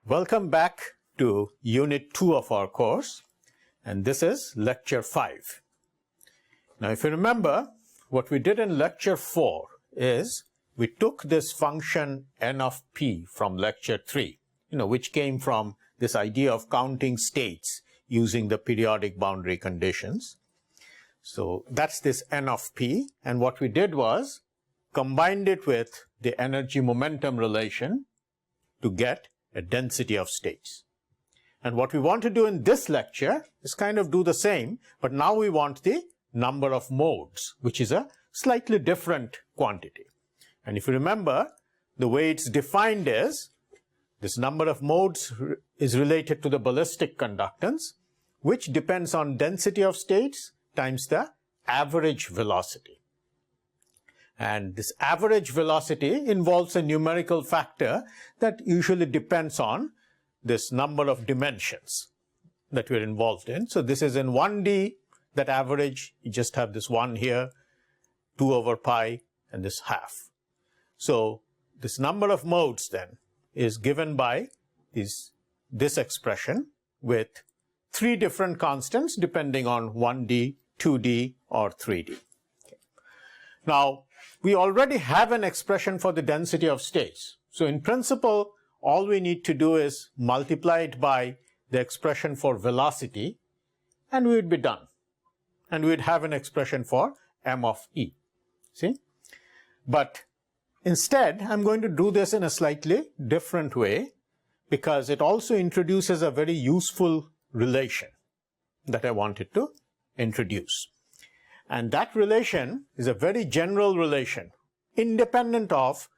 Welcome back to Unit 2 of our course, and this is Lecture 5. Now, if you remember, what we did in Lecture 4 is we took this function n of p from Lecture 3, which came from this idea of counting states using the periodic boundary conditions. So that's this n of p, and what we did was combined it with the energy momentum relation to get a density of states. And what we want to do in this lecture is kind of do the same, but now we want the number of modes, which is a slightly different quantity. And if you remember, the way it's defined is this number of modes is related to the ballistic conductance, which depends on density of states times the average velocity. And this average velocity involves a numerical factor that usually depends on this number of dimensions that we're involved in. So this is in 1D, that average, you just have this 1 here, 2 over pi, and this half. So this number of modes then is given by this expression with 3 different constants depending on 1D, 2D, or 3D. Okay. Now, we already have an expression for the density of states. So in principle, all we need to do is multiply it by the expression for velocity, and we would be done. And we would have an expression for m of e. See? But instead, I'm going to do this in a slightly different way, because it also introduces a very useful relation that I wanted to introduce. And that relation is a very general relation, independent of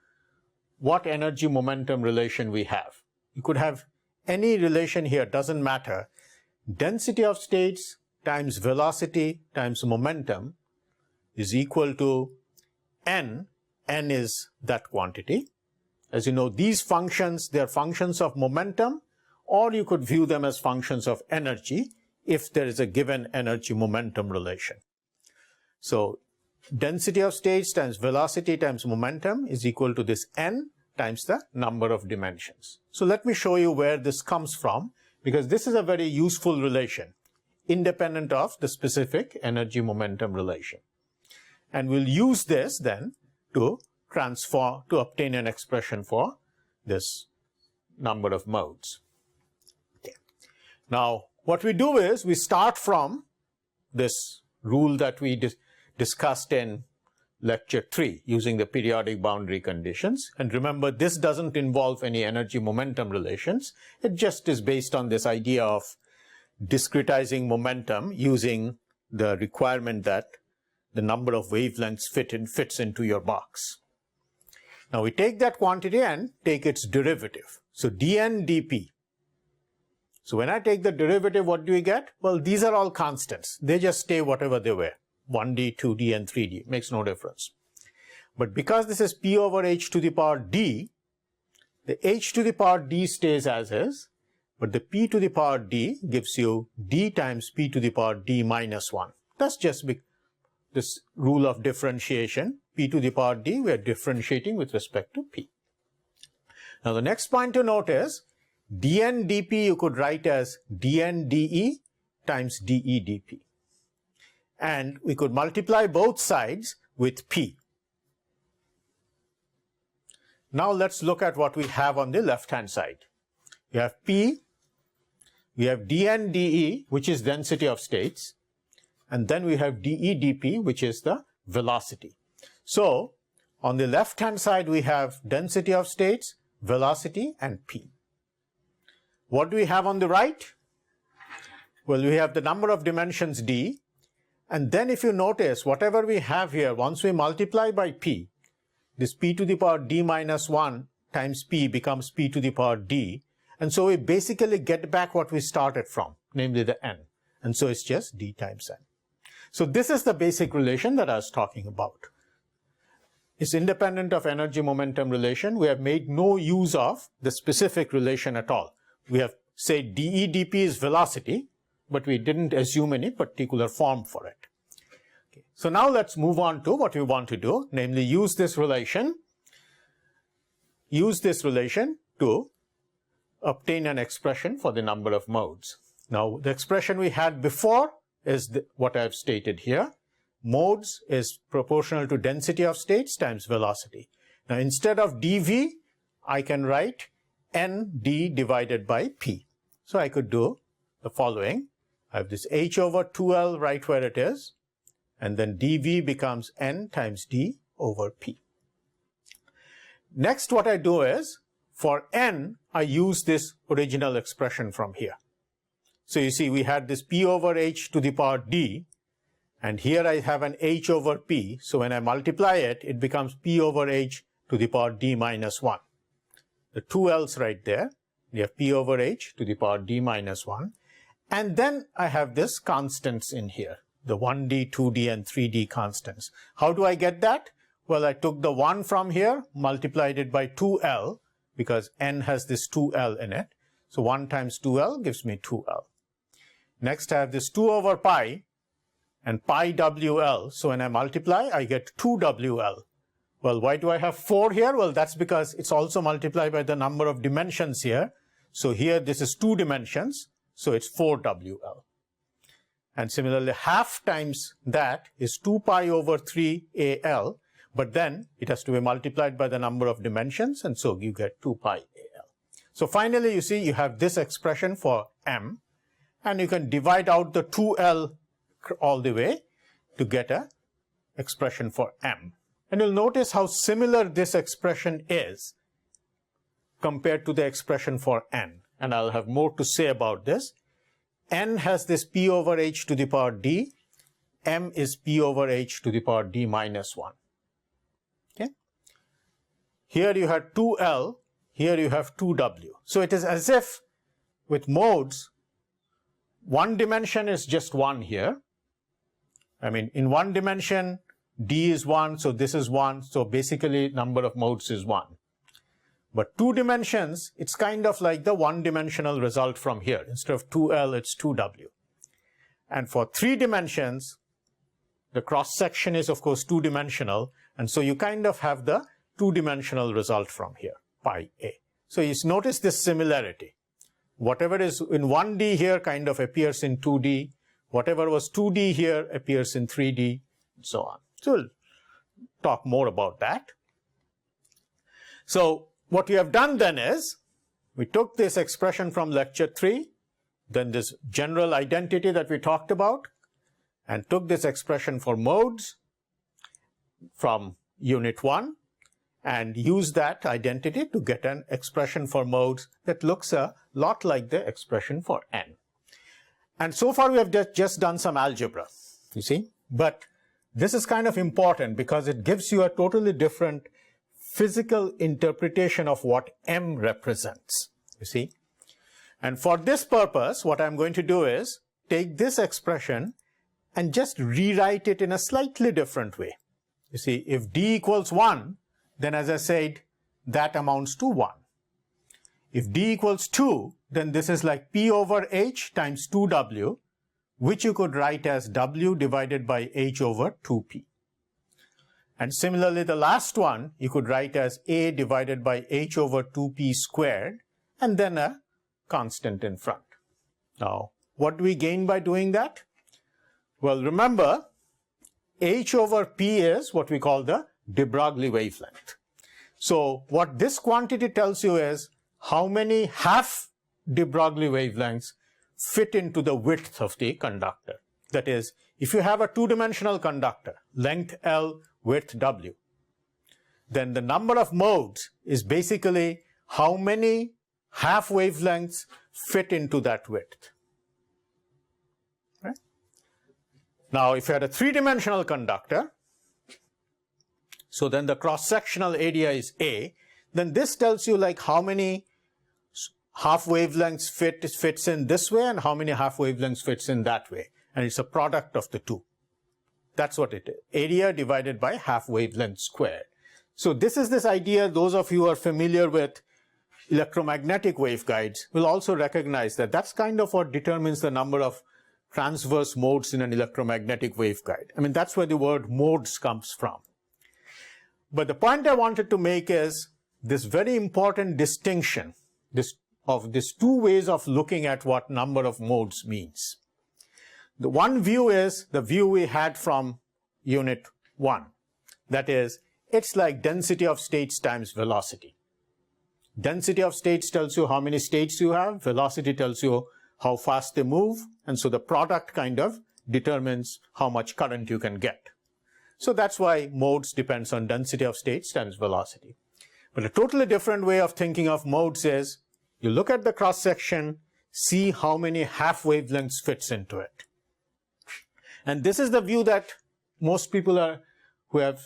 what energy momentum relation we have. You could have any relation here, doesn't matter. Density of states times velocity times momentum is equal to n. N is that quantity. As you know, these functions, they are functions of momentum, or you could view them as functions of energy if there is a given energy momentum relation. So density of states times velocity times momentum is equal to this n times the number of dimensions. So let me show you where this comes from, because this is a very useful relation, independent of the specific energy momentum relation. And we'll use this then to obtain an expression for this number of modes. Okay. Now, what we do is we start from this rule that we discussed in Lecture 3 using the periodic boundary conditions. And remember, this doesn't involve any energy momentum relations. It just is based on this idea of discretizing momentum using the requirement that the number of wavelengths fits into your box. Now we take that quantity and take its derivative. So dn dp. So when I take the derivative, what do we get? Well, these are all constants. They just stay whatever they were. 1D, 2D, and 3D. Makes no difference. But because this is p over h to the power d, the h to the power d stays as is, but the p to the power d gives you d times p to the power d minus 1. That's just this rule of differentiation. P to the power d, we are differentiating with respect to p. Now the next point to note is dn dp you could write as dn de times de dp. And we could multiply both sides with p. Now let's look at what we have on the left-hand side. We have p, we have dn de, which is density of states, and then we have de dp, which is the velocity. So on the left-hand side, we have density of states, velocity, and p. What do we have on the right? Well, we have the number of dimensions d. And then if you notice, whatever we have here, once we multiply by p, this p to the power d minus 1 times p becomes p to the power d. And so we basically get back what we started from, namely the n. And so it's just d times n. So this is the basic relation that I was talking about. It's independent of energy momentum relation. We have made no use of the specific relation at all. We have said de dp is velocity, but we didn't assume any particular form for it. Okay. So now let's move on to what we want to do, namely use this relation to obtain an expression for the number of modes. Now, the expression we had before is what I've stated here. Modes is proportional to density of states times velocity. Now, instead of dv, I can write nd divided by p. So I could do the following. I have this h over 2l right where it is, and then dv becomes n times d over p. Next, what I do is, for n, I use this original expression from here. So you see, we had this p over h to the power d, and here I have an h over p. So when I multiply it, it becomes p over h to the power d minus 1. The two l's right there. We have p over h to the power d minus 1. And then I have this constants in here, the 1d, 2d, and 3d constants. How do I get that? Well, I took the 1 from here, multiplied it by 2l, because n has this 2l in it. So 1 times 2l gives me 2l. Next, I have this 2 over pi and pi wl. So when I multiply, I get 2wl. Well, why do I have 4 here? Well, that's because it's also multiplied by the number of dimensions here. So here, this is 2 dimensions. So it's 4wl. And similarly, half times that is 2 pi over 3al. But then it has to be multiplied by the number of dimensions, and so you get 2 pi al. So finally, you see, you have this expression for m, and you can divide out the 2l all the way to get an expression for m. And you'll notice how similar this expression is compared to the expression for n. And I'll have more to say about this. N has this p over h to the power d. M is p over h to the power d minus 1. Okay? Here you have 2l, here you have 2w. So it is as if with modes, one dimension is just 1 here. I mean, in one dimension, d is 1, so this is 1. So basically, number of modes is 1. But 2 dimensions, it's kind of like the one-dimensional result from here. Instead of 2l, it's 2w. And for 3 dimensions, the cross-section is, of course, 2-dimensional. And so you kind of have the 2-dimensional result from here, pi a. So you notice this similarity. Whatever is in 1D here kind of appears in 2D. Whatever was 2D here appears in 3D, and so on. So we'll talk more about that. So what we have done then is, we took this expression from lecture 3, then this general identity that we talked about, and took this expression for modes from unit 1, and used that identity to get an expression for modes that looks a lot like the expression for n. And so far we have just done some algebra, you see. But this is kind of important because it gives you a totally different physical interpretation of what m represents, you see. And for this purpose, what I'm going to do is take this expression and just rewrite it in a slightly different way. You see, if d equals 1, then as I said, that amounts to 1. If d equals 2, then this is like p over h times 2w, which you could write as w divided by h over 2p. And similarly, the last one you could write as a divided by h over 2p squared, and then a constant in front. Now, what do we gain by doing that? Well, remember, h over p is what we call the de Broglie wavelength. So what this quantity tells you is how many half de Broglie wavelengths fit into the width of the conductor. That is, if you have a two-dimensional conductor, length L, width W, then the number of modes is basically how many half wavelengths fit into that width. Right? Now, if you had a three-dimensional conductor, so then the cross-sectional area is A, then this tells you like how many half wavelengths fits in this way and how many half wavelengths fits in that way. And it's a product of the two. That's what it is. Area divided by half wavelength squared. So this is this idea, those of you who are familiar with electromagnetic waveguides will also recognize that that's kind of what determines the number of transverse modes in an electromagnetic waveguide. I mean, that's where the word modes comes from. But the point I wanted to make is this very important distinction, this of these two ways of looking at what number of modes means. The one view is the view we had from unit 1. That is, it's like density of states times velocity. Density of states tells you how many states you have, velocity tells you how fast they move, and so the product kind of determines how much current you can get. So that's why modes depends on density of states times velocity. But a totally different way of thinking of modes is you look at the cross section, see how many half wavelengths fits into it. And this is the view that most people who have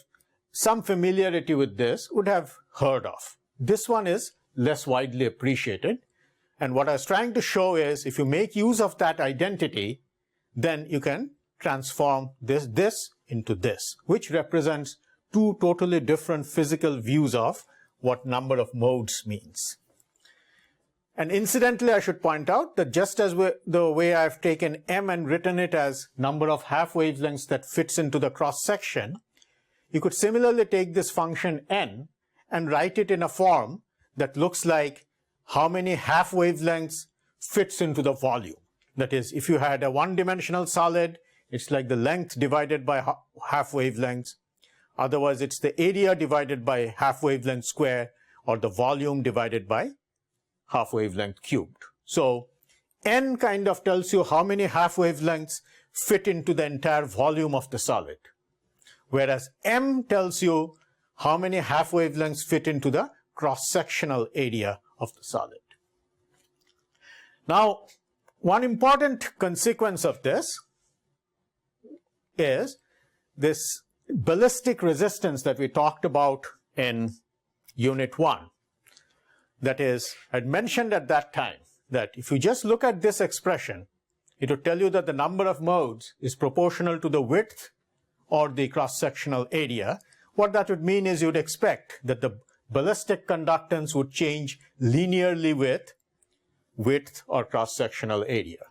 some familiarity with this would have heard of. This one is less widely appreciated. And what I was trying to show is if you make use of that identity, then you can transform this into this, which represents two totally different physical views of what number of modes means. And incidentally, I should point out that just as the way I've taken m and written it as number of half wavelengths that fits into the cross section, you could similarly take this function n and write it in a form that looks like how many half wavelengths fits into the volume. That is, if you had a one-dimensional solid, it's like the length divided by half wavelengths. Otherwise, it's the area divided by half wavelength square, or the volume divided by half wavelength cubed. So n kind of tells you how many half wavelengths fit into the entire volume of the solid, whereas m tells you how many half wavelengths fit into the cross-sectional area of the solid. Now, one important consequence of this is this ballistic resistance that we talked about in unit 1. That is, I'd mentioned at that time that if you just look at this expression, it would tell you that the number of modes is proportional to the width or the cross-sectional area. What that would mean is you'd expect that the ballistic conductance would change linearly with width or cross-sectional area.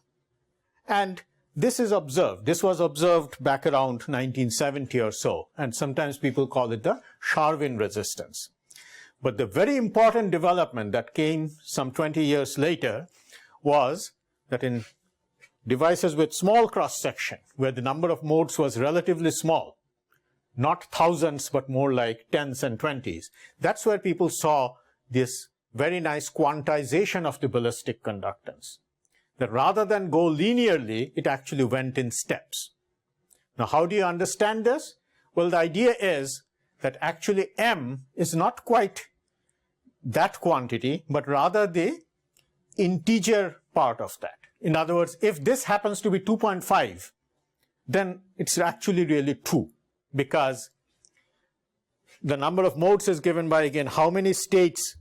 And this is observed. This was observed back around 1970 or so, and sometimes people call it the Charvin resistance. But the very important development that came some 20 years later was that in devices with small cross-section, where the number of modes was relatively small, not thousands, but more like tens and twenties, that's where people saw this very nice quantization of the ballistic conductance. That rather than go linearly, it actually went in steps. Now, how do you understand this? Well, the idea is that actually m is not quite that quantity, but rather the integer part of that. In other words, if this happens to be 2.5, then it's actually really 2, because the number of modes is given by, again, how many states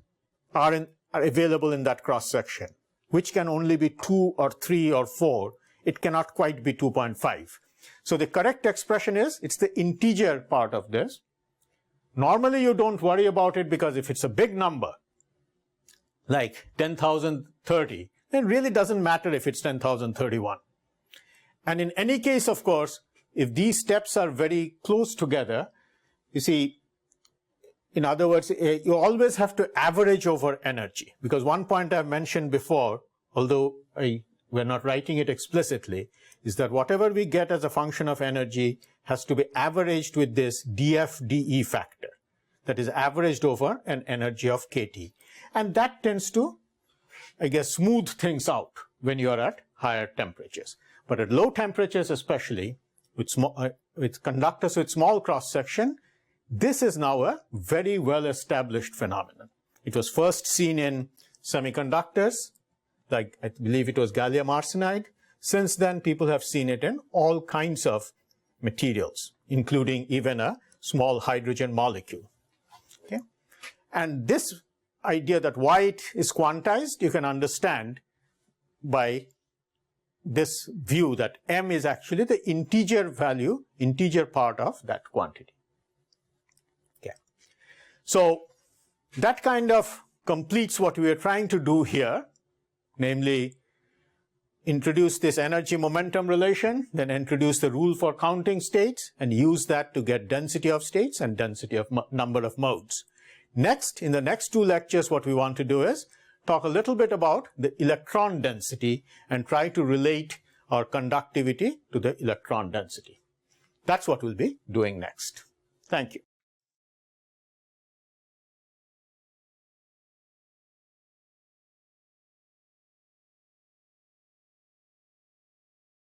are available in that cross-section, which can only be 2 or 3 or 4. It cannot quite be 2.5. So the correct expression is, it's the integer part of this. Normally, you don't worry about it because if it's a big number, like 10,030, then it really doesn't matter if it's 10,031. And in any case, of course, if these steps are very close together, you see, in other words, you always have to average over energy. Because one point I've mentioned before, although we're not writing it explicitly, is that whatever we get as a function of energy has to be averaged with this dF/dE factor. That is averaged over an energy of kT. And that tends to, I guess, smooth things out when you're at higher temperatures. But at low temperatures especially, with conductors with small cross-section, this is now a very well-established phenomenon. It was first seen in semiconductors, like I believe it was gallium arsenide. Since then, people have seen it in all kinds of materials, including even a small hydrogen molecule. Okay? And this idea that why it is quantized, you can understand by this view that m is actually the integer value, integer part of that quantity. Okay. So that kind of completes what we are trying to do here, namely introduce this energy momentum relation, then introduce the rule for counting states, and use that to get density of states and density of number of modes. Next, in the next two lectures, what we want to do is talk a little bit about the electron density and try to relate our conductivity to the electron density. That's what we'll be doing next. Thank you.